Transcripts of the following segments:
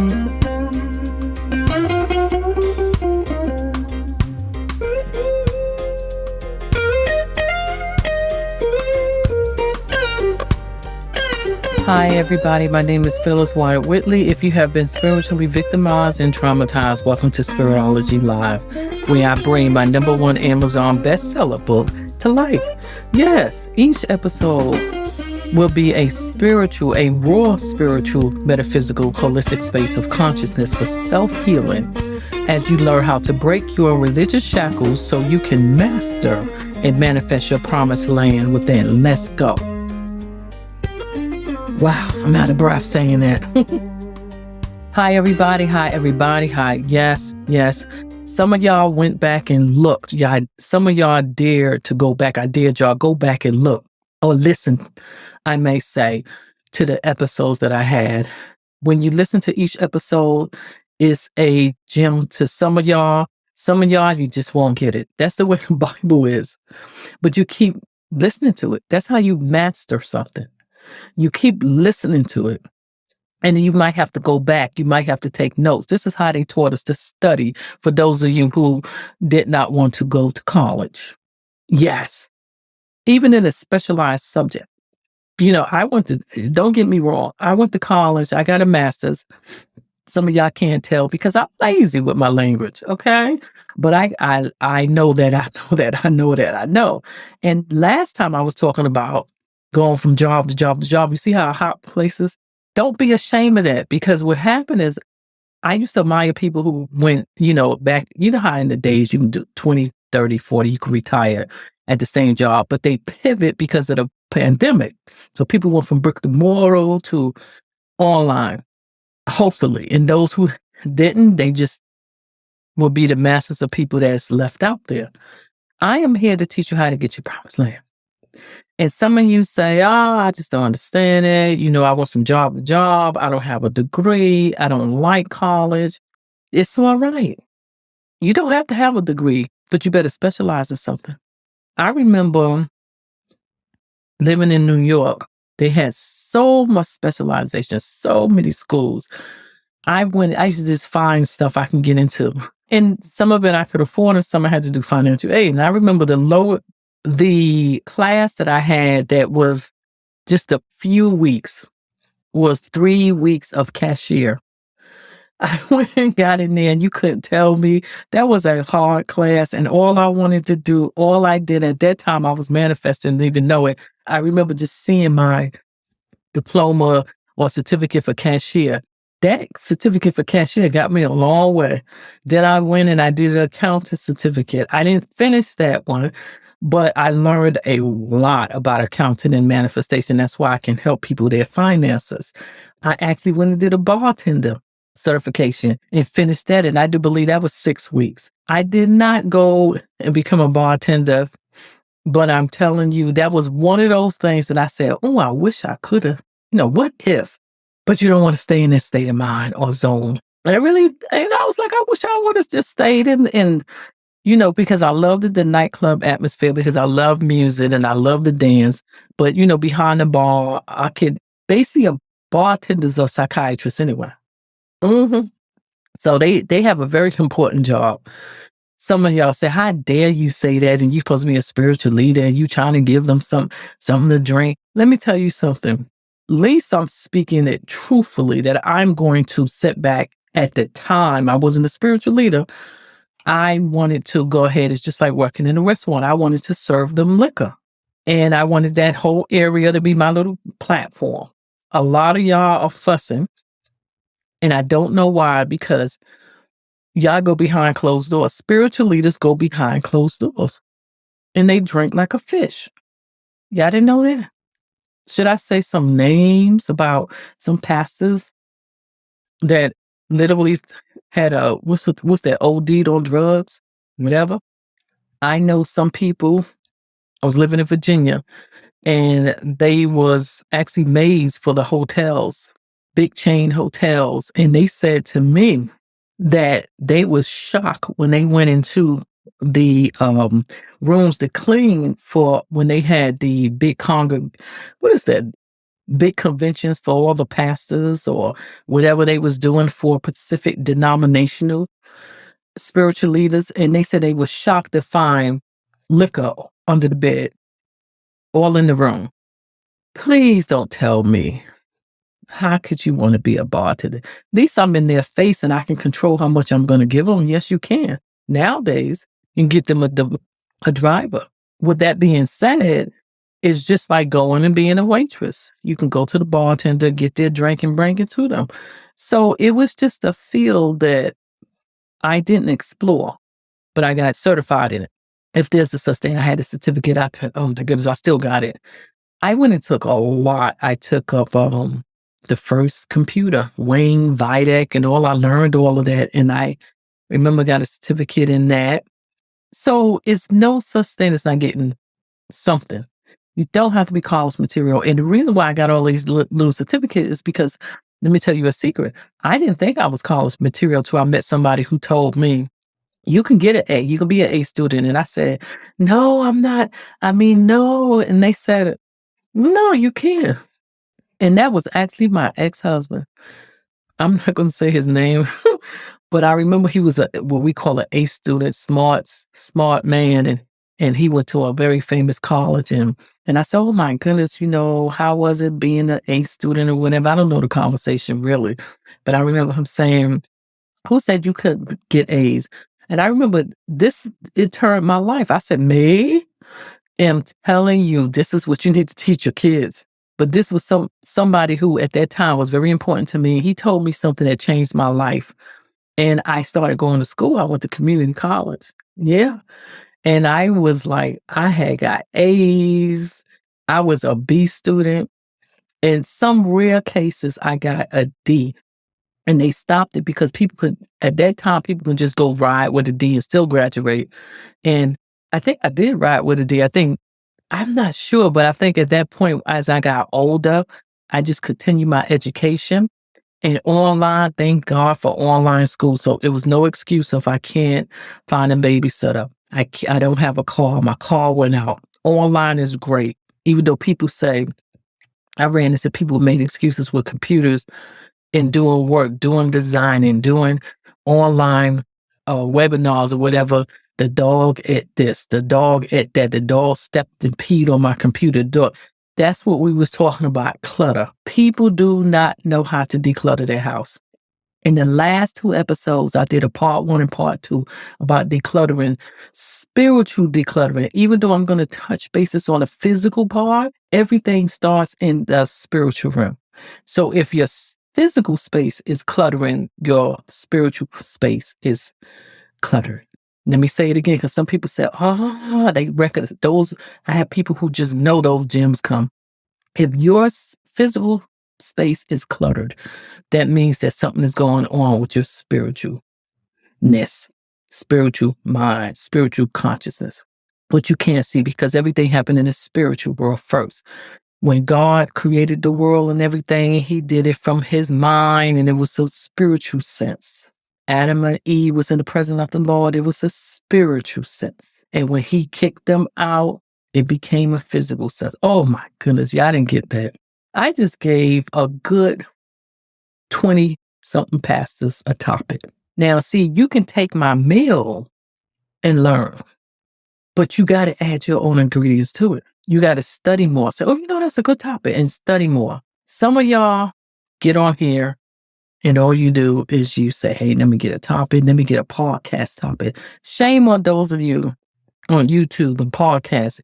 Hi, everybody. My name is Phyllis Wyatt Whitley. If you have been spiritually victimized and traumatized, welcome to Spiritology Live, where I bring my #1 Amazon bestseller book to life. Yes, each episode will be a raw spiritual, metaphysical, holistic space of consciousness for self-healing as you learn how to break your religious shackles so you can master and manifest your promised land within. Let's go. Wow, I'm out of breath saying that. Hi, everybody. Hi. Yes. Some of y'all went back and looked. Some of y'all dared to go back. I dared y'all go back and look or listen, I may say, to the episodes that I had. When you listen to each episode, it's a gem to some of y'all. Some of y'all, you just won't get it. That's the way the Bible is. But you keep listening to it. That's how you master something. You keep listening to it, and you might have to go back. You might have to take notes. This is how they taught us to study for those of you who did not want to go to college. Yes, even in a specialized subject. Don't get me wrong, I went to college. I got a master's. Some of y'all can't tell because I'm lazy with my language, okay? But I know that I know. And last time I was talking about going from job to job to job. You see how hot places? Don't be ashamed of that, because what happened is I used to admire people who went, back, how in the days you can do 20, 30, 40, you can retire at the same job, but they pivot because of the pandemic. So people went from brick and mortar to online, hopefully. And those who didn't, they just will be the masses of people that's left out there. I am here to teach you how to get your promised land. And some of you say, I just don't understand it. I want from job to job. I don't have a degree. I don't like college. It's all right. You don't have to have a degree, but you better specialize in something. I remember living in New York. They had so much specialization, so many schools. I used to just find stuff I can get into. And some of it I could afford, and some I had to do financial aid. And I remember the class that I had that was just a few weeks was 3 weeks of cashier. I went and got in there, and you couldn't tell me. That was a hard class, and all I did at that time, I was manifesting, didn't even know it. I remember just seeing my diploma or certificate for cashier. That certificate for cashier got me a long way. Then I went and I did an accounting certificate. I didn't finish that one, but I learned a lot about accounting and manifestation. That's why I can help people with their finances. I actually went and did a bartender certification and finished that. And I do believe that was 6 weeks. I did not go and become a bartender, but I'm telling you, that was one of those things that I said, I wish I could have, what if? But you don't want to stay in that state of mind or zone. And I was like, I wish I would have just stayed in because I loved the nightclub atmosphere, because I love music and I love the dance. But, behind the bar, I could basically, a bartender's or psychiatrist anyway. Mm-hmm. So they have a very important job. Some of y'all say, how dare you say that? And you're supposed to be a spiritual leader and you trying to give them something to drink. Let me tell you something. At least I'm speaking it truthfully, that I'm going to sit back. At the time, I wasn't a spiritual leader. I wanted to go ahead. It's just like working in a restaurant. I wanted to serve them liquor. And I wanted that whole area to be my little platform. A lot of y'all are fussing. And I don't know why, because y'all go behind closed doors. Spiritual leaders go behind closed doors. And they drink like a fish. Y'all didn't know that? Should I say some names about some pastors that literally had what's that, OD'd on drugs, whatever? I know some people. I was living in Virginia, and they was actually maids for the hotels, big chain hotels, and they said to me that they was shocked when they went into the rooms to clean for when they had the big what is that? big conventions for all the pastors or whatever they was doing for Pacific denominational spiritual leaders. And they said they was shocked to find liquor under the bed, all in the room. Please don't tell me. How could you want to be a bartender? At least I'm in their face and I can control how much I'm going to give them. Yes, you can. Nowadays, you can get them a driver. With that being said, it's just like going and being a waitress. You can go to the bartender, get their drink and bring it to them. So it was just a field that I didn't explore, but I got certified in it. If there's a such thing, I had a certificate. Oh my goodness, I still got it. I went and took a lot. I took up the first computer, Wayne, Videc, and all. I learned all of that. And I remember got a certificate in that. So it's no such thing as not getting something. You don't have to be college material. And the reason why I got all these little certificates is because, let me tell you a secret. I didn't think I was college material till I met somebody who told me, you can get an A. You can be an A student. And I said, no, I'm not. I mean, no. And they said, no, you can't. And that was actually my ex-husband. I'm not going to say his name, but I remember he was what we call an A student, smart man. And he went to a very famous college. And I said, oh my goodness, how was it being an A student or whatever? I don't know the conversation really, but I remember him saying, who said you could get A's? And I remember it turned my life. I said, me? I'm telling you, this is what you need to teach your kids. But this was somebody who at that time was very important to me. He told me something that changed my life. And I started going to school. I went to community college. Yeah. And I was like, I had got A's. I was a B student. In some rare cases, I got a D. And they stopped it because at that time, people could just go ride with a D and still graduate. And I think I did ride with a D. I'm not sure, but I think at that point, as I got older, I just continued my education and online. Thank God for online school. So it was no excuse if I can't find a babysitter. I don't have a car. My car went out. Online is great. Even though people say, I ran into people who made excuses with computers and doing work, doing designing, doing online webinars or whatever. The dog ate this, the dog ate that, the dog stepped and peed on my computer door. That's what we was talking about, clutter. People do not know how to declutter their house. In the last 2 episodes, I did a part 1 and part 2 about decluttering, spiritual decluttering. Even though I'm going to touch bases on the physical part, everything starts in the spiritual realm. So if your physical space is cluttering, your spiritual space is cluttered. Let me say it again, because some people say, they reckon those. I have people who just know those gems come. If your physical space is cluttered, that means that something is going on with your spiritualness, spiritual mind, spiritual consciousness, but you can't see because everything happened in the spiritual world first. When God created the world and everything, he did it from his mind, and it was a spiritual sense. Adam and Eve was in the presence of the Lord. It was a spiritual sense. And when he kicked them out, it became a physical sense. Oh my goodness, y'all didn't get that. I just gave a good 20-something pastors a topic. Now, see, you can take my meal and learn, but you got to add your own ingredients to it. You got to study more. Say, that's a good topic, and study more. Some of y'all get on here and all you do is you say, hey, let me get a topic. Let me get a podcast topic. Shame on those of you on YouTube and podcasts,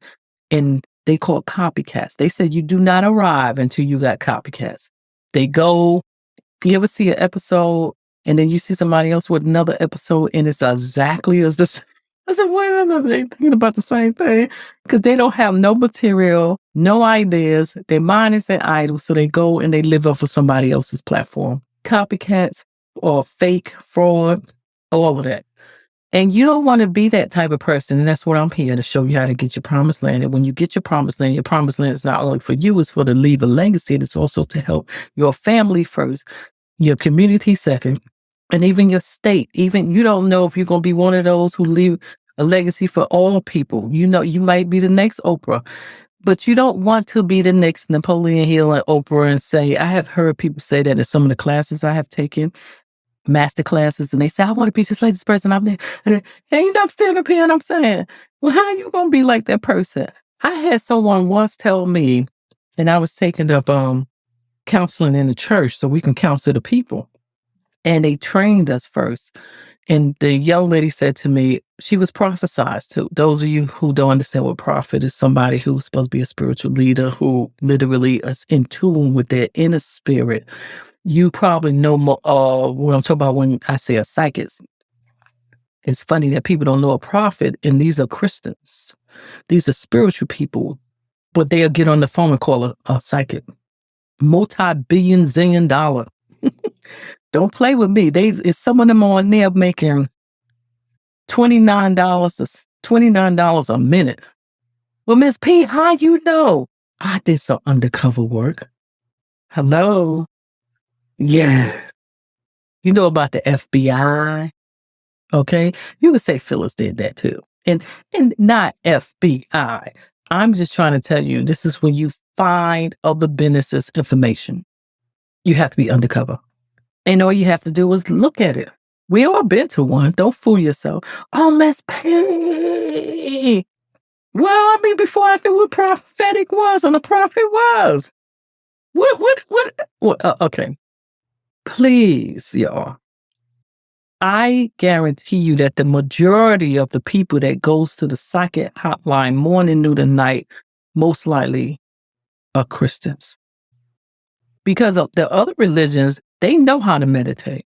and they call it copycats. They said you do not arrive until you got copycats. They go, you ever see an episode and then you see somebody else with another episode and it's exactly as this. I said, why are they thinking about the same thing? Because they don't have no material, no ideas. Their mind is at idle. So they go and they live off of somebody else's platform. Copycats or fake fraud, all of that. And you don't want to be that type of person. And that's what I'm here to show you how to get your promised land. And when you get your promised land is not only for you, it's for to leave a legacy. It's also to help your family first, your community second, and even your state. Even you don't know if you're going to be one of those who leave a legacy for all people. You know, you might be the next Oprah. But you don't want to be the next Napoleon Hill and Oprah and say, I have heard people say that in some of the classes I have taken, master classes, and they say, I want to be just like this person. I'm there. And I'm standing up here and I'm saying, well, how are you going to be like that person? I had someone once tell me, and I was taking up counseling in the church so we can counsel the people. And they trained us first. And the young lady said to me, she was prophesied to. Those of you who don't understand what prophet is, somebody who's supposed to be a spiritual leader who literally is in tune with their inner spirit. You probably know more, what I'm talking about when I say a psychic. It's funny that people don't know a prophet, and these are Christians. These are spiritual people, but they'll get on the phone and call a psychic. Multi-billion, zillion dollar. Don't play with me. It's some of them on there making $29 a minute. Well, Miss P, how you know? I did some undercover work. Hello? Yeah. You know about the FBI? Okay. You could say Phyllis did that too. And not FBI. I'm just trying to tell you, this is when you find other businesses information. You have to be undercover. And all you have to do is look at it. We all been to one. Don't fool yourself. Oh, Miss P. Well, I mean, before I knew what prophetic was and a prophet was. What? Okay. Please, y'all. I guarantee you that the majority of the people that goes to the psychic hotline morning, noon, and night, most likely are Christians. Because of the other religions, they know how to meditate.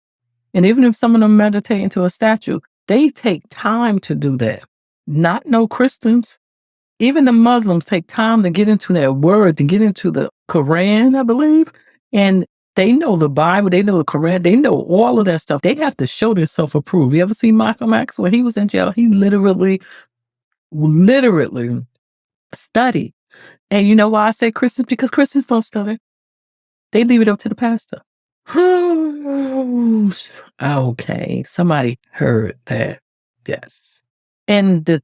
And even if some of them meditate into a statue, they take time to do that. Not no Christians. Even the Muslims take time to get into their word, to get into the Quran, I believe. And they know the Bible, they know the Quran, they know all of that stuff. They have to show this self-approved. You ever see Malcolm X? When he was in jail, he literally studied. And you know why I say Christians? Because Christians don't study. They leave it up to the pastor. Okay, somebody heard that. Yes. And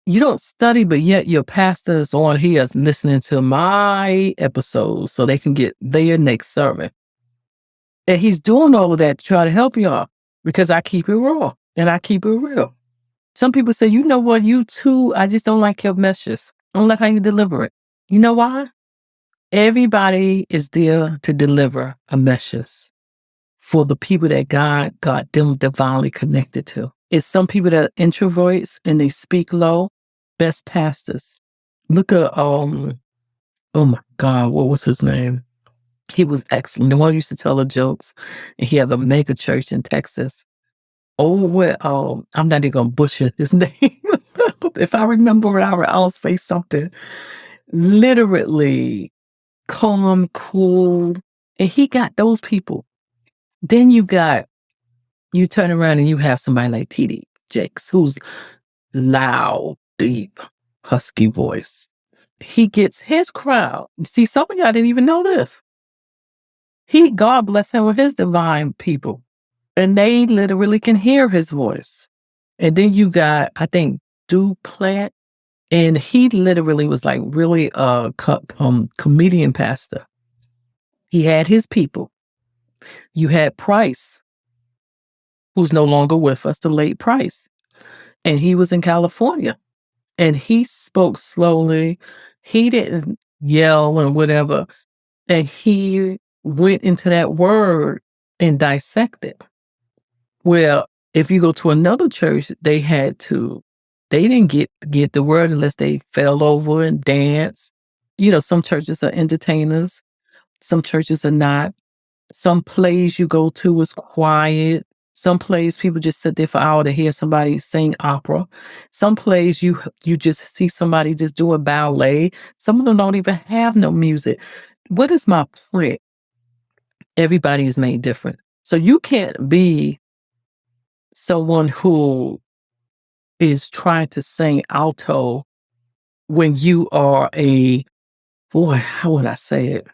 you don't study, but yet your pastor is on here listening to my episodes so they can get their next sermon. And he's doing all of that to try to help y'all because I keep it raw and I keep it real. Some people say, you know what, you too, I just don't like your messages. I don't like how you deliver it. You know why? Everybody is there to deliver a message for the people that God got them divinely connected to. It's some people that are introverts and they speak low. Best pastors. Look at, oh my God, what was his name? He was excellent. The one who used to tell the jokes. And he had a mega church in Texas. I'm not even going to butcher his name. If I remember it, I'll say something. Literally calm, cool. And he got those people. Then you turn around and you have somebody like TD Jakes, who's loud, deep, husky voice. He gets his crowd. You see, some of y'all didn't even know this. God bless him with his divine people. And they literally can hear his voice. And then you got, I think, Duplant. And he literally was like really a comedian pastor. He had his people. You had Price, who's no longer with us, the late Price. And he was in California. And he spoke slowly. He didn't yell and whatever. And he went into that word and dissected. Well, if you go to another church, they didn't get the word unless they fell over and danced. You know, some churches are entertainers. Some churches are not. Some plays you go to is quiet. Some plays people just sit there for an hour to hear somebody sing opera. Some plays you just see somebody just doing ballet. Some of them don't even have no music. What is my point? Everybody is made different. So you can't be someone who is trying to sing alto when you are how would I say it?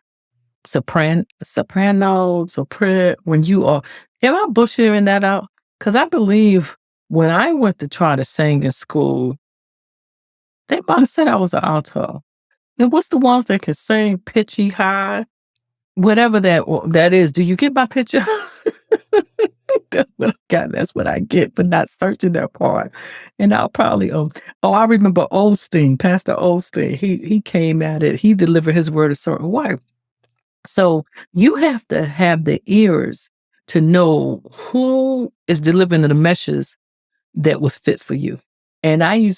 Soprano, when you are, am I butchering that out? Because I believe when I went to try to sing in school, they might have said I was an alto. And what's the ones that can sing pitchy high? Whatever that is. Do you get my picture? That's what I got. That's what I get for not searching that part. And I'll probably I remember Osteen, Pastor Osteen. He came at it. He delivered his word a certain way. So you have to have the ears to know who is delivering the messages that was fit for you. And I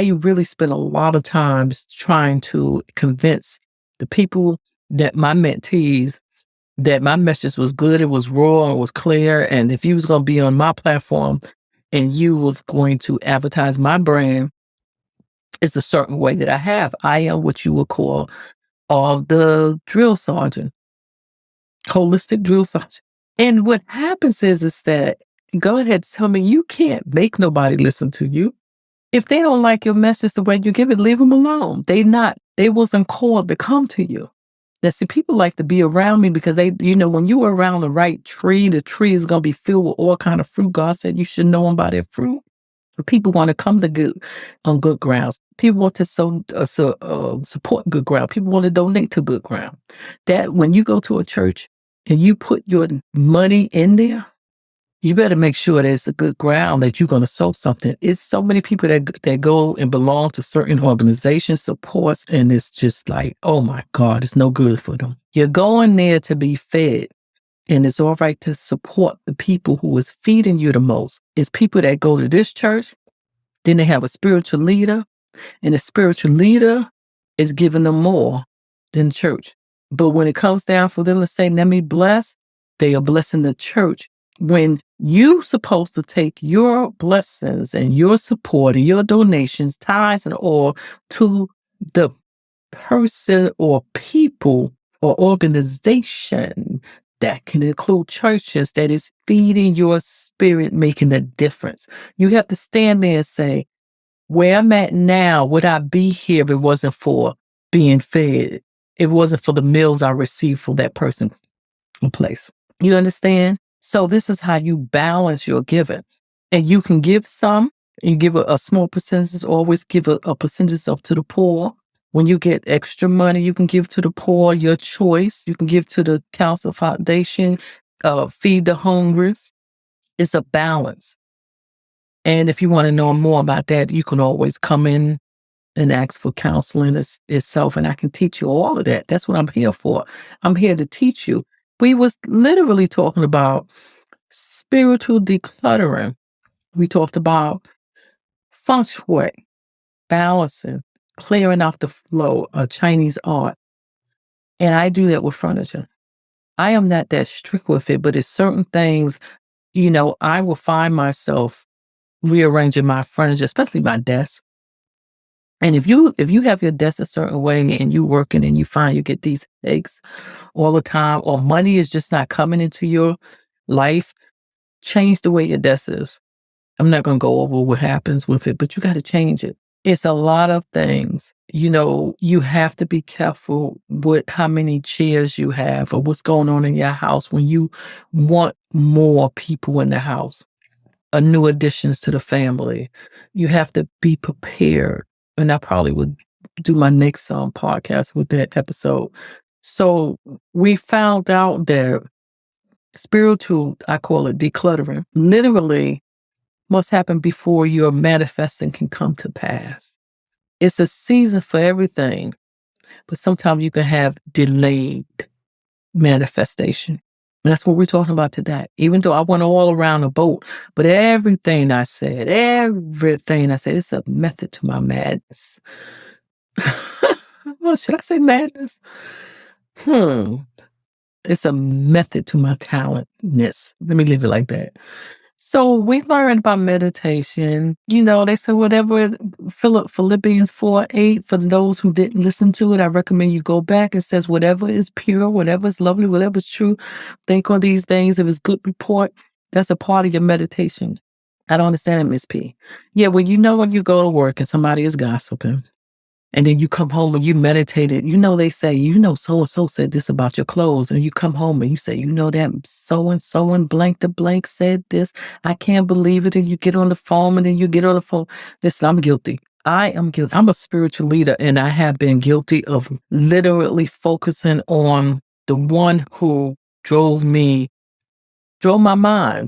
really spent a lot of times trying to convince the people that my mentees that my message was good, it was raw, it was clear. And if you was going to be on my platform and you was going to advertise my brand, it's a certain way that I have. I am what you would call the drill sergeant, holistic drill sergeant. And what happens is that, go ahead, tell me, you can't make nobody listen to you. If they don't like your message the way you give it, leave them alone. They wasn't called to come to you. Now, see, people like to be around me because they, when you are around the right tree, the tree is going to be filled with all kind of fruit. God said you should know them by their fruit. But people want to come to on good grounds. People want to support good ground. People want to donate to good ground. That when you go to a church and you put your money in there, you better make sure that it's a good ground that you're going to sow something. It's so many people that go and belong to certain organizations, supports, and it's just like, oh my God, it's no good for them. You're going there to be fed, and it's all right to support the people who is feeding you the most. It's people that go to this church, then they have a spiritual leader, and the spiritual leader is giving them more than the church. But when it comes down for them to say, let me bless, they are blessing the church. When you supposed to take your blessings and your support and your donations, tithes and all to the person or people or organization that can include churches that is feeding your spirit, making a difference. You have to stand there and say, where I'm at now, would I be here if it wasn't for being fed? It wasn't for the meals I received from that person in place. You understand? So this is how you balance your giving. And you can give some, you give a small percentage, always give a percentage up to the poor. When you get extra money, you can give to the poor, your choice. You can give to the Council Foundation, feed the hungry. It's a balance. And if you want to know more about that, you can always come in and ask for counseling itself, and I can teach you all of that. That's what I'm here for. I'm here to teach you. We was literally talking about spiritual decluttering. We talked about feng shui, balancing, clearing out the flow of Chinese art. And I do that with furniture. I am not that strict with it, but it's certain things, I will find myself rearranging my furniture, especially my desk. And if you have your desk a certain way and you working and you find you get these aches all the time, or money is just not coming into your life, change the way your desk is. I'm not going to go over what happens with it, but you got to change it. It's a lot of things. You have to be careful with how many chairs you have or what's going on in your house when you want more people in the house, or new additions to the family. You have to be prepared. And I probably would do my next podcast with that episode. So we found out that spiritual, I call it decluttering, literally must happen before your manifesting can come to pass. It's a season for everything, but sometimes you can have delayed manifestation. And that's what we're talking about today. Even though I went all around the boat, but everything I said, it's a method to my madness. Well, should I say madness? It's a method to my talentness. Let me leave it like that. So we learned about meditation. They said whatever, Philippians 4:8, for those who didn't listen to it, I recommend you go back. It says whatever is pure, whatever is lovely, whatever is true, think on these things. If it's good report, that's a part of your meditation. I don't understand it, Miss P. Yeah, well, when you go to work and somebody is gossiping, and then you come home and you meditated, they say, so-and-so said this about your clothes. And you come home and you say, that so-and-so and blank to blank said this. I can't believe it. And you get on the phone and then you get on the phone. Listen, I'm guilty. I am guilty. I'm a spiritual leader, and I have been guilty of literally focusing on the one who drove my mind.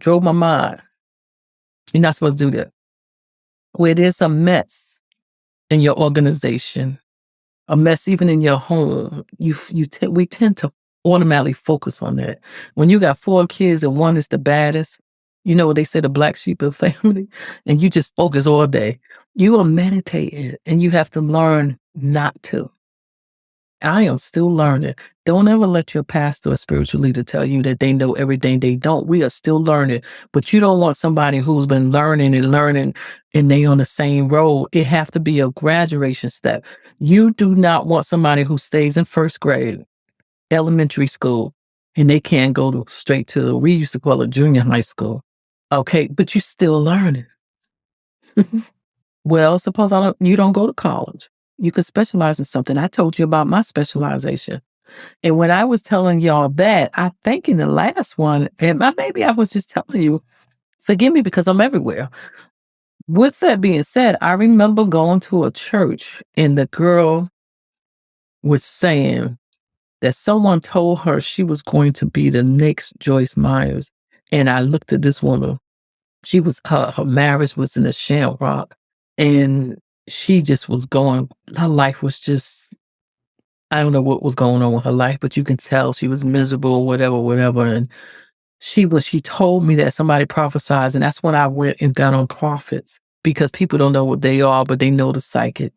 You're not supposed to do that. Where there's a mess in your organization, a mess even in your home, we tend to automatically focus on that. When you got 4 kids and one is the baddest, you know what they say, the black sheep of the family, and you just focus all day. You are meditating, and you have to learn not to. I am still learning. Don't ever let your pastor or spiritual leader tell you that they know everything. They don't. We are still learning, but you don't want somebody who's been learning and they on the same road. It have to be a graduation step. You do not want somebody who stays in first grade, elementary school, and they can't go straight to, we used to call it junior high school. Okay, but you still learning. Well, suppose you don't go to college. You could specialize in something. I told you about my specialization. And when I was telling y'all that, I think in the last one, and maybe I was just telling you, forgive me because I'm everywhere. With that being said, I remember going to a church and the girl was saying that someone told her she was going to be the next Joyce Myers. And I looked at this woman. Her marriage was in a shamrock, and she just was going, her life was just, I don't know what was going on with her life, but you can tell she was miserable, whatever. And she told me that somebody prophesied, and that's when I went and got on prophets, because people don't know what they are, but they know the psychic.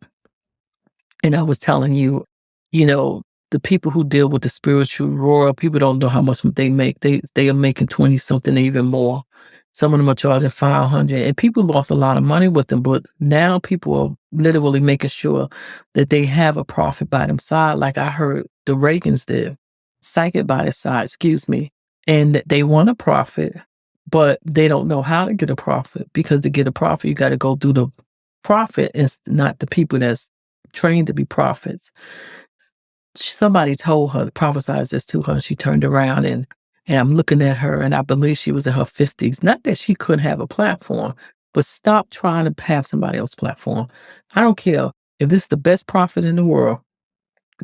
And I was telling you, you know, the people who deal with the spiritual royal, people don't know how much they make. They are making 20 something, even more. Some of them are charging 500, and people lost a lot of money with them. But now people are literally making sure that they have a prophet by their side, like I heard the Reagans did, psychic by their side, excuse me, and they want a prophet, but they don't know how to get a prophet, because to get a prophet, you got to go through the prophet and not the people that's trained to be prophets. Somebody told her, prophesied this to her, and she turned around and I'm looking at her, and I believe she was in her 50s. Not that she couldn't have a platform, but stop trying to have somebody else's platform. I don't care if this is the best prophet in the world.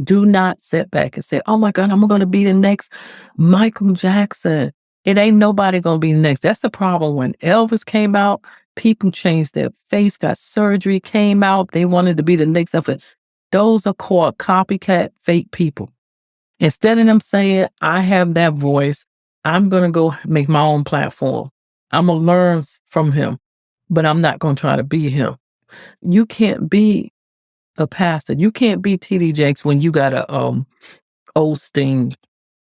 Do not sit back and say, oh my God, I'm going to be the next Michael Jackson. It ain't nobody going to be the next. That's the problem. When Elvis came out, people changed their face, got surgery, came out. They wanted to be the next of it. Those are called copycat fake people. Instead of them saying, I have that voice, I'm going to go make my own platform. I'm going to learn from him, but I'm not going to try to be him. You can't be a pastor. You can't be TD Jakes when you got a Osteen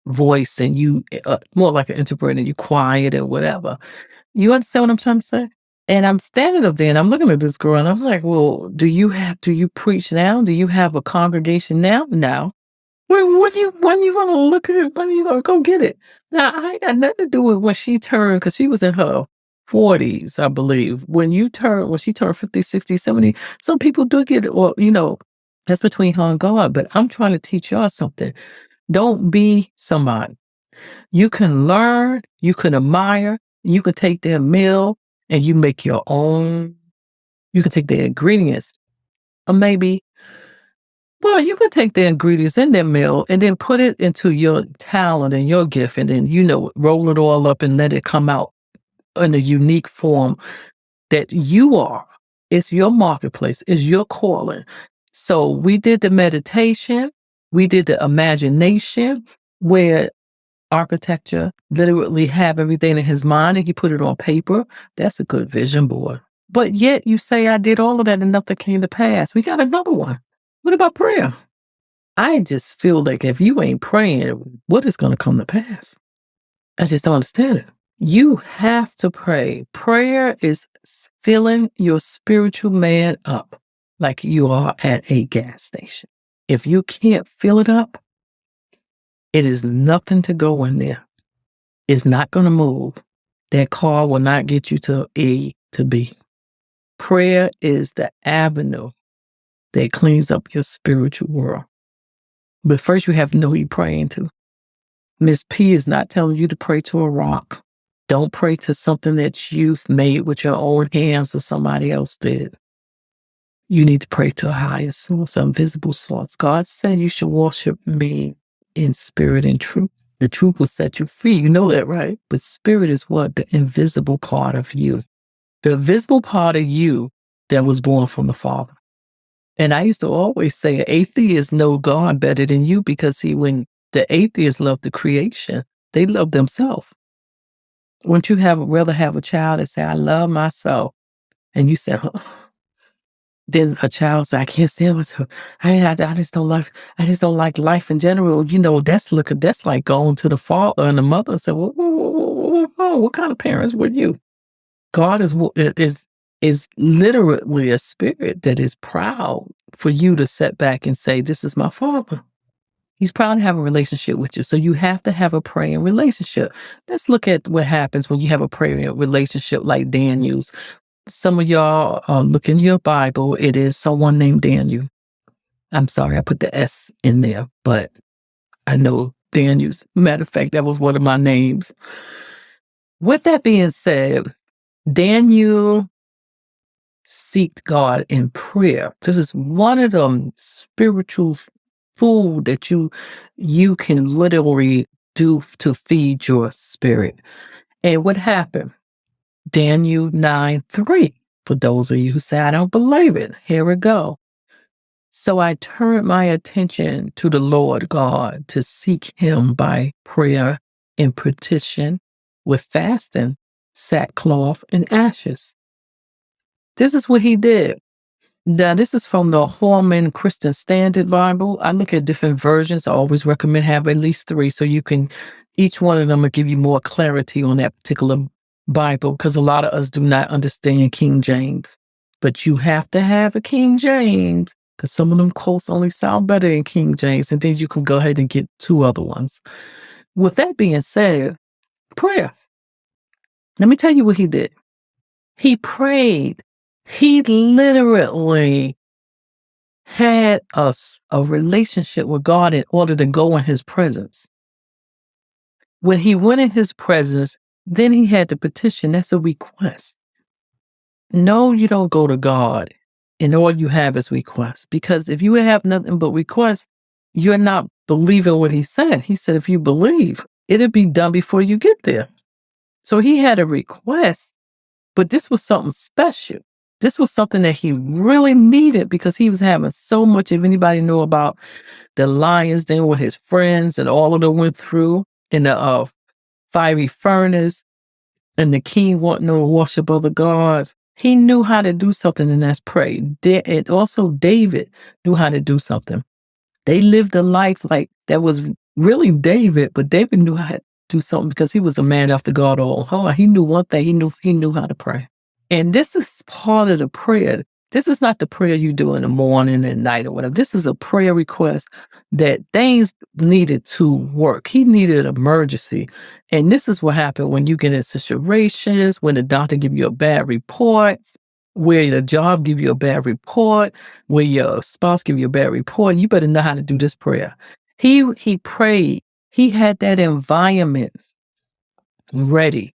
voice and you more like an introvert and you quiet and whatever. You understand what I'm trying to say? And I'm standing up there and I'm looking at this girl and I'm like, well, do you preach now? Do you have a congregation now? No. When you gonna look at it? When you gonna go get it? Now I ain't got nothing to do with when she turned, because she was in her 40s, I believe. When she turned 50, 60, 70, some people do get it, or that's between her and God. But I'm trying to teach y'all something. Don't be somebody. You can learn, you can admire, you can take their meal and you make your own. You can take their ingredients, or maybe. Well, you can take the ingredients in their meal and then put it into your talent and your gift, and then, roll it all up and let it come out in a unique form that you are. It's your marketplace. It's your calling. So we did the meditation. We did the imagination, where architecture literally have everything in his mind and he put it on paper. That's a good vision board. But yet you say, I did all of that and nothing came to pass. We got another one. What about prayer? I just feel like if you ain't praying, what is going to come to pass? I just don't understand it. You have to pray. Prayer is filling your spiritual man up like you are at a gas station. If you can't fill it up, it is nothing to go in there. It's not going to move. That car will not get you to A to B. Prayer is the avenue that cleans up your spiritual world. But first you have to know who you're praying to. Miss P is not telling you to pray to a rock. Don't pray to something that you've made with your own hands or somebody else did. You need to pray to a higher source, an invisible source. God said you should worship me in spirit and truth. The truth will set you free. You know that, right? But spirit is what? The invisible part of you. The visible part of you that was born from the Father. And I used to always say atheists know God better than you because, see, when the atheists love the creation, they love themselves. Wouldn't you rather have a child that say, I love myself? And you say, then a child say, I can't stand myself. I just don't like life in general. You know, that's like going to the father and the mother and say, whoa, whoa, whoa, whoa, whoa, what kind of parents were you? God is literally a spirit that is proud for you to sit back and say, this is my father. He's proud to have a relationship with you. So you have to have a praying relationship. Let's look at what happens when you have a praying relationship like Daniel's. Some of y'all look in your Bible. It is someone named Daniel. I'm sorry, I put the S in there, but I know Daniel's. Matter of fact, that was one of my names. With that being said, Daniel seeked God in prayer. This is one of them spiritual food that you can literally do to feed your spirit. And what happened? Daniel 9:3. For those of you who say, I don't believe it, here we go. So I turned my attention to the Lord God to seek him by prayer and petition with fasting, sackcloth, and ashes. This is what he did. Now, this is from the Holman Christian Standard Bible. I look at different versions. I always recommend having at least 3 so you can, each one of them will give you more clarity on that particular Bible, because a lot of us do not understand King James. But you have to have a King James because some of them quotes only sound better in King James, and then you can go ahead and get 2 other ones. With that being said, prayer. Let me tell you what he did. He prayed. He literally had a relationship with God in order to go in his presence. When he went in his presence, then he had to petition. That's a request. No, you don't go to God and all you have is requests. Because if you have nothing but requests, you're not believing what he said. He said, if you believe, it'll be done before you get there. So he had a request, but this was something special. This was something that he really needed because he was having so much. If anybody know about the lions den with his friends and all of them went through in the fiery furnace, and the king wanting to worship other gods, he knew how to do something, and that's pray. And also David knew how to do something. They lived a life like that was really David, but David knew how to do something because he was a man after God all heart. He knew one thing. He knew how to pray. And this is part of the prayer. This is not the prayer you do in the morning and night or whatever. This is a prayer request that things needed to work. He needed emergency. And this is what happened when you get in situations, when the doctor give you a bad report, where your job give you a bad report, where your spouse give you a bad report. You better know how to do this prayer. He prayed. He had that environment ready.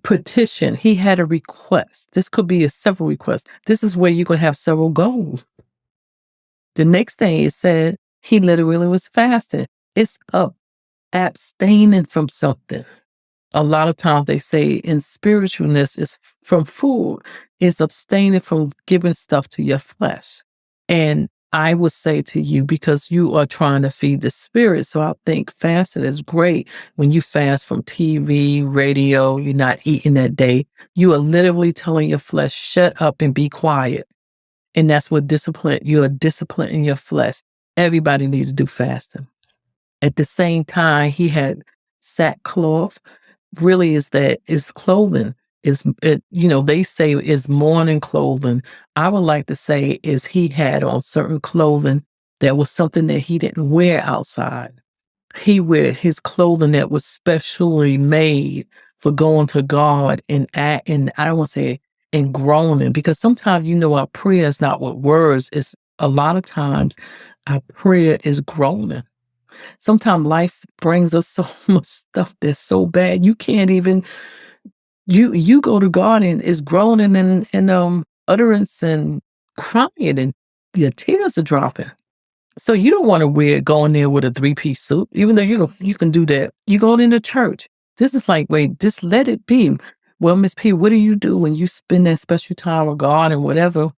Petition. He had a request. This could be several requests. This is where you're going to have several goals. The next thing it said, he literally was fasting. It's abstaining from something. A lot of times they say in spiritualness is from food. It's abstaining from giving stuff to your flesh. And I would say to you, because you are trying to feed the spirit. So I think fasting is great. When you fast from TV, radio, you're not eating that day. You are literally telling your flesh, shut up and be quiet. And that's what discipline, you're disciplining your flesh. Everybody needs to do fasting. At the same time, he had sackcloth. Really is clothing. They say is mourning clothing. I would like to say is he had on certain clothing that was something that he didn't wear outside. He wear his clothing that was specially made for going to God and I don't want to say and groaning, because sometimes our prayer is not with words. It's a lot of times our prayer is groaning. Sometimes life brings us so much stuff that's so bad you can't even. You go to God and is groaning and utterance and crying and your tears are dropping. So you don't want to wear go in there with a three-piece suit, even though you can do that. You go into church. This is like, wait, just let it be. Well, Miss P, what do you do when you spend that special time with God and whatever?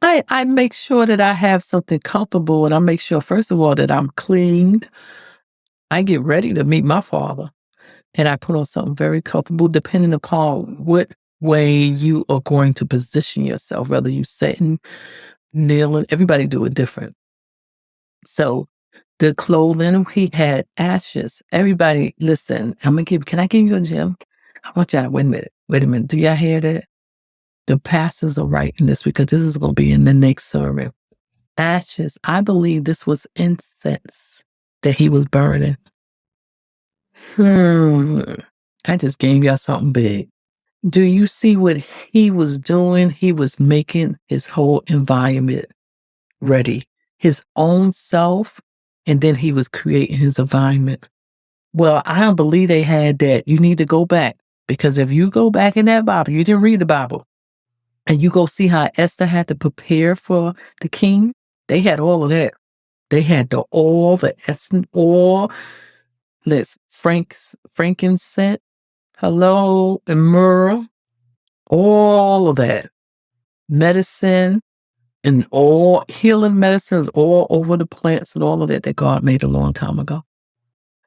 I make sure that I have something comfortable, and I make sure, first of all, that I'm cleaned. I get ready to meet my Father, and I put on something very comfortable, depending upon what way you are going to position yourself, whether you sitting, kneeling. Everybody do it different. So the clothing, he had ashes. Everybody, listen, can I give you a gem? I want y'all, wait a minute. Do y'all hear that? The pastors are writing this because this is going to be in the next sermon. Ashes. I believe this was incense that he was burning. I just gave y'all something big. Do you see what he was doing? He was making his whole environment ready, his own self, and then he was creating his environment. Well, I don't believe they had that. You need to go back, because if you go back in that Bible, you didn't read the Bible, and you go see how Esther had to prepare for the king, they had all of that. They had the oil, the essence oil, frankincense, hello, and myrrh, all of that. Medicine and all healing medicines all over the plants and all of that God made a long time ago.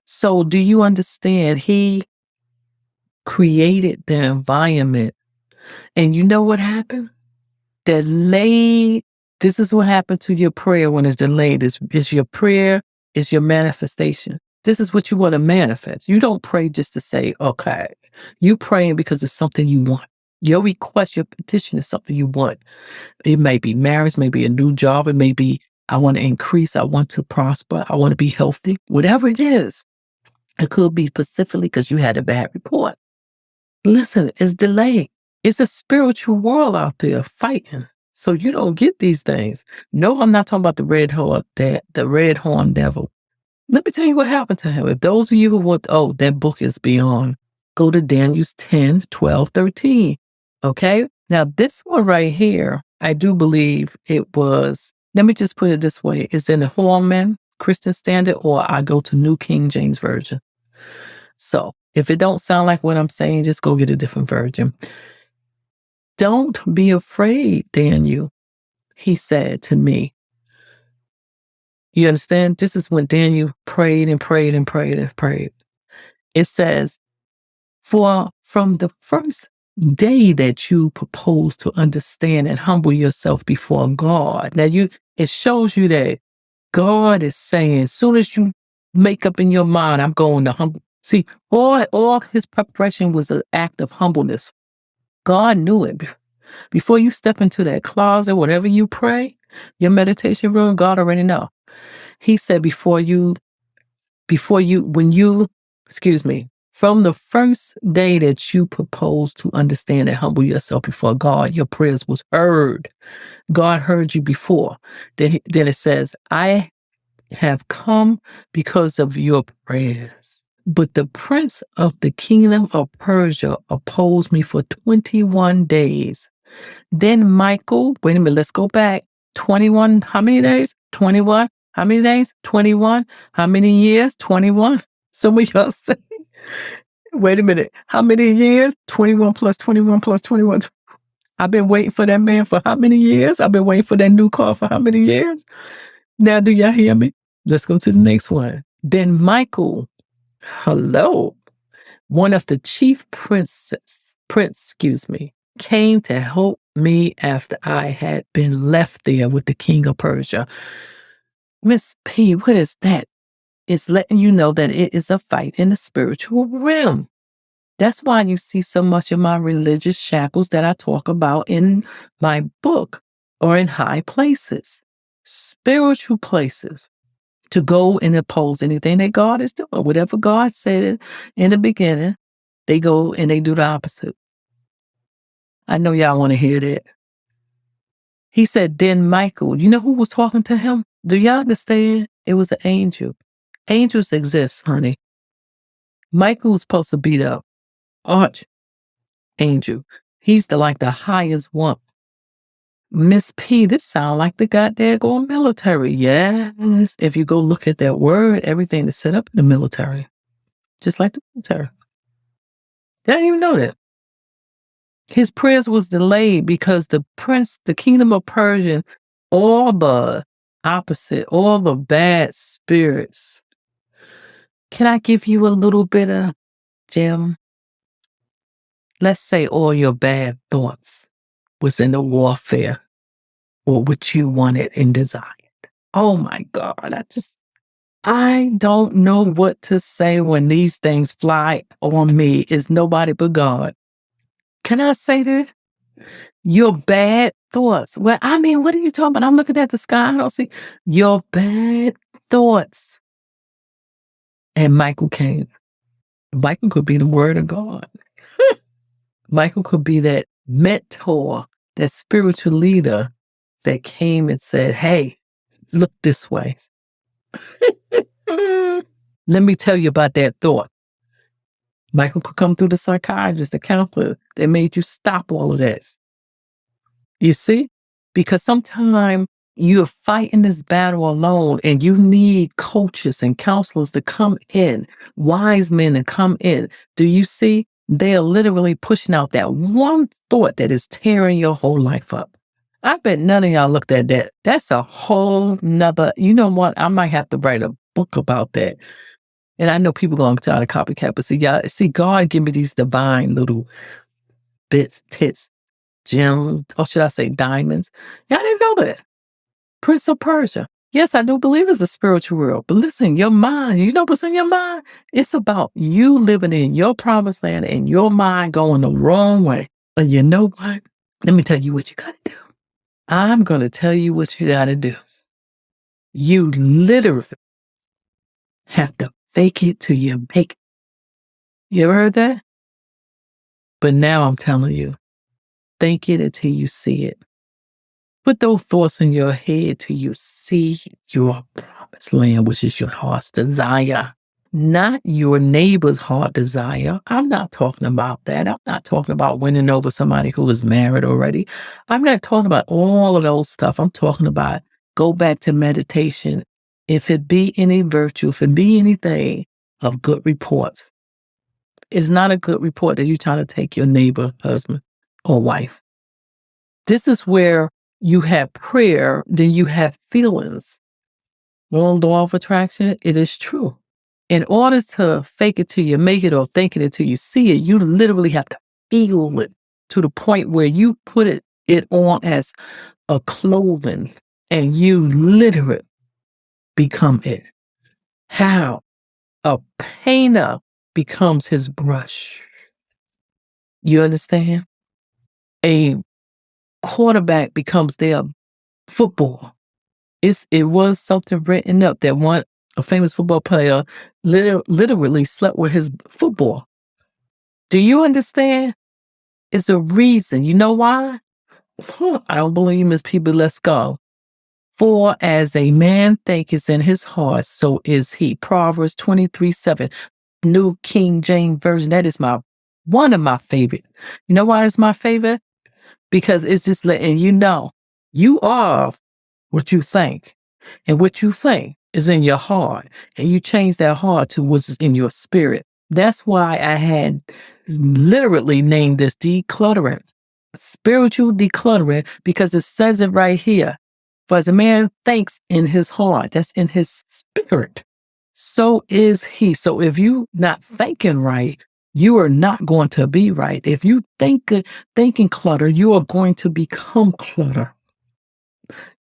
So do you understand? He created the environment. And you know what happened? Delayed. This is what happened to your prayer when it's delayed. Is your prayer, is your manifestation. This is what you want to manifest. You don't pray just to say, okay. You praying because it's something you want. Your request, your petition is something you want. It may be marriage, maybe a new job. It may be, I want to increase. I want to prosper. I want to be healthy. Whatever it is. It could be specifically because you had a bad report. Listen, it's delayed. It's a spiritual world out there fighting. So you don't get these things. No, I'm not talking about the red horn devil. Let me tell you what happened to him. If those of you who want, that book is beyond, go to Daniel's 10, 12, 13. Okay? Now, this one right here, I do believe it was, let me just put it this way. It's in the Holman Christian Standard, or I go to New King James Version. So if it don't sound like what I'm saying, just go get a different version. Don't be afraid, Daniel, he said to me. You understand? This is when Daniel prayed and prayed and prayed and prayed. It says, for from the first day that you propose to understand and humble yourself before God. Now it shows you that God is saying, as soon as you make up in your mind, I'm going to humble. See, all his preparation was an act of humbleness. God knew it. Before you step into that closet, whatever you pray, your meditation room, God already know. He said from the first day that you propose to understand and humble yourself before God, your prayers was heard. God heard you before. Then it says, I have come because of your prayers. But the prince of the kingdom of Persia opposed me for 21 days. Then Michael, wait a minute, let's go back. 21, how many days? 21. How many days? 21. How many years? 21. Some of y'all say, wait a minute, how many years? 21 plus 21 plus 21. I've been waiting for that man for how many years? I've been waiting for that new car for how many years? Now, do y'all hear me? Let's go to the next one. Then Michael, hello, one of the chief came to help me after I had been left there with the king of Persia. Miss P, what is that? It's letting you know that it is a fight in the spiritual realm. That's why you see so much of my religious shackles that I talk about in my book or in high places, spiritual places, to go and oppose anything that God is doing. Whatever God said in the beginning, they go and they do the opposite. I know y'all want to hear that. He said, then Michael, you know who was talking to him? Do y'all understand? It was an angel. Angels exist, honey. Michael's supposed to be the archangel. He's the highest one. Miss P, this sound like the goddamn military. Yes. If you go look at that word, everything is set up in the military. Just like the military. I didn't even know that. His prayers was delayed because the kingdom of Persia, all the opposite, all the bad spirits. Can I give you a little bit of Jim? Let's say all your bad thoughts was in the warfare or what you wanted and desired. Oh my God. I don't know what to say when these things fly on me. It's nobody but God. Can I say that? Your bad thoughts. Well, I mean, what are you talking about? I'm looking at the sky. I don't see your bad thoughts. And Michael came. Michael could be the word of God. Michael could be that mentor, that spiritual leader that came and said, hey, look this way. Let me tell you about that thought. Michael could come through the psychiatrist, the counselor that made you stop all of that. You see? Because sometimes you're fighting this battle alone and you need coaches and counselors to come in, wise men to come in. Do you see? They're literally pushing out that one thought that is tearing your whole life up. I bet none of y'all looked at that. That's a whole nother, you know what? I might have to write a book about that. And I know people going to try to copycat, but see, God give me these divine little bits, tits, gems, or should I say diamonds? Y'all didn't know that. Prince of Persia. Yes, I do believe it's a spiritual world. But listen, your mind, you know what's in your mind? It's about you living in your promised land and your mind going the wrong way. And you know what? Let me tell you what you got to do. I'm going to tell you what you got to do. You literally have to fake it till you make it. You ever heard that? But now I'm telling you, think it until you see it. Put those thoughts in your head till you see your promised land, which is your heart's desire, not your neighbor's heart desire. I'm not talking about that. I'm not talking about winning over somebody who is married already. I'm not talking about all of those stuff. I'm talking about go back to meditation. If it be any virtue, if it be anything of good reports, it's not a good report that you're trying to take your neighbor, husband, or wife. This is where you have prayer, then you have feelings. Well, law of attraction, it is true. In order to fake it till you make it or think it until you see it, you literally have to feel it to the point where you put it on as a clothing and you literally become it. How? A painter becomes his brush. You understand? A quarterback becomes their football. It was something written up that a famous football player literally slept with his football. Do you understand? It's a reason. You know why? I don't believe Miss People. Let's go. For as a man thinketh in his heart, so is he. Proverbs 23:7, New King James Version. That is one of my favorite. You know why it's my favorite? Because it's just letting you know you are what you think. And what you think is in your heart. And you change that heart to what's in your spirit. That's why I had literally named this decluttering. Spiritual decluttering, because it says it right here. For as a man thinks in his heart, that's in his spirit, so is he. So if you not thinking right, you are not going to be right. If you thinking clutter, you are going to become clutter.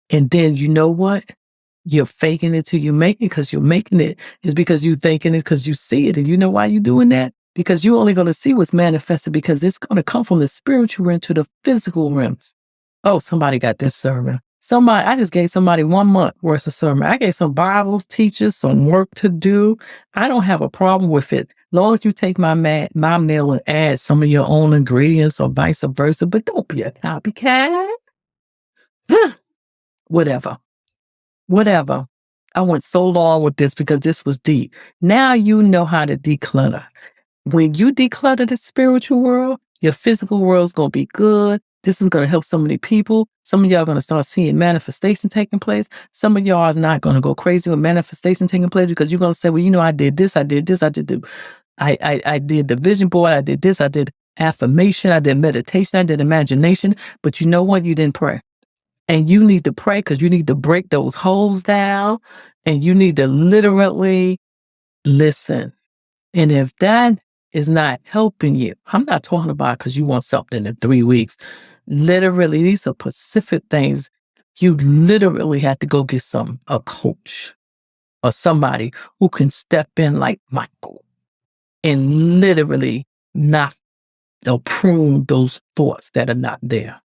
And then you know what? You're faking it till you make it, because you're making it is because you're thinking it because you see it. And you know why you're doing that? Because you're only going to see what's manifested, because it's going to come from the spiritual realm to the physical realms. Oh, somebody got this sermon. I just gave somebody 1 month worth of sermon. I gave some Bibles, teachers, some work to do. I don't have a problem with it. Long as you take my meal and add some of your own ingredients or vice versa, but don't be a copycat. Whatever. I went so long with this because this was deep. Now you know how to declutter. When you declutter the spiritual world, your physical world's going to be good. This is going to help so many people. Some of y'all are going to start seeing manifestation taking place. Some of y'all is not going to go crazy with manifestation taking place because you're going to say, well, you know, I did this, I did this, I did the, I did the vision board, I did this, I did affirmation, I did meditation, I did imagination. But you know what? You didn't pray. And you need to pray because you need to break those holes down and you need to literally listen. And if that is not helping you, I'm not talking about because you want something in 3 weeks. Literally, these are specific things. You literally have to go get a coach or somebody who can step in like Michael and literally knock or prune those thoughts that are not there.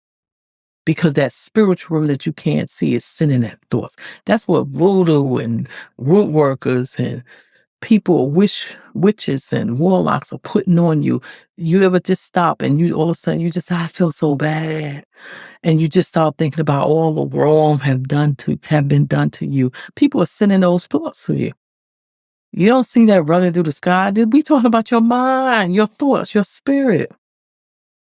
Because that spiritual realm that you can't see is sending that thoughts. That's what voodoo and root workers and people, witches and warlocks are putting on you. You ever just stop and you all of a sudden you just, I feel so bad. And you just start thinking about all the wrong have been done to you. People are sending those thoughts to you. You don't see that running through the sky. We talking about your mind, your thoughts, your spirit.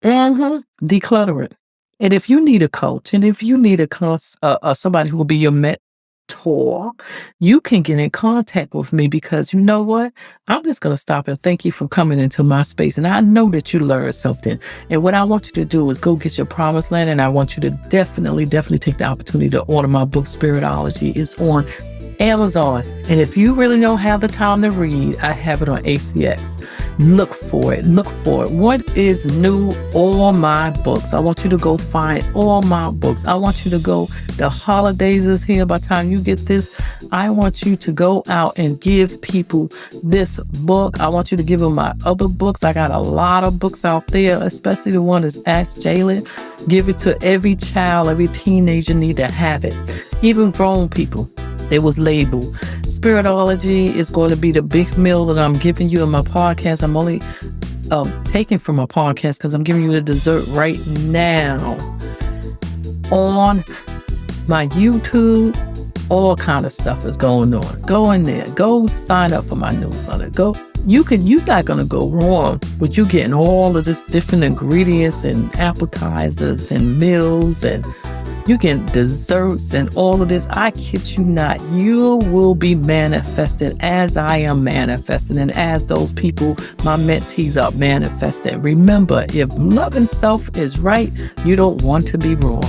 Declutter it. And if you need a coach and if you need somebody who will be your mentor, you can get in contact with me because you know what? I'm just going to stop and thank you for coming into my space. And I know that you learned something. And what I want you to do is go get your promised land. And I want you to definitely take the opportunity to order my book, Spiritology. It's on Amazon. And if you really don't have the time to read, I have it on ACX. Look for it. What is new? All my books. I want you to go find all my books. I want you to go. The holidays is here. By the time you get this, I want you to go out and give people this book. I want you to give them my other books. I got a lot of books out there, especially the one that's Ask Jalen. Give it to every child, every teenager need to have it. Even grown people. It was labeled. Spiritology is going to be the big meal that I'm giving you in my podcast. I'm only taking from my podcast because I'm giving you the dessert right now on my YouTube. All kind of stuff is going on. Go in there. Go sign up for my newsletter. You're not going to go wrong with you getting all of this different ingredients and appetizers and meals and you get desserts and all of this. I kid you not. You will be manifested as I am manifesting and as those people, my mentees, are manifesting. Remember, if loving self is right, you don't want to be wrong.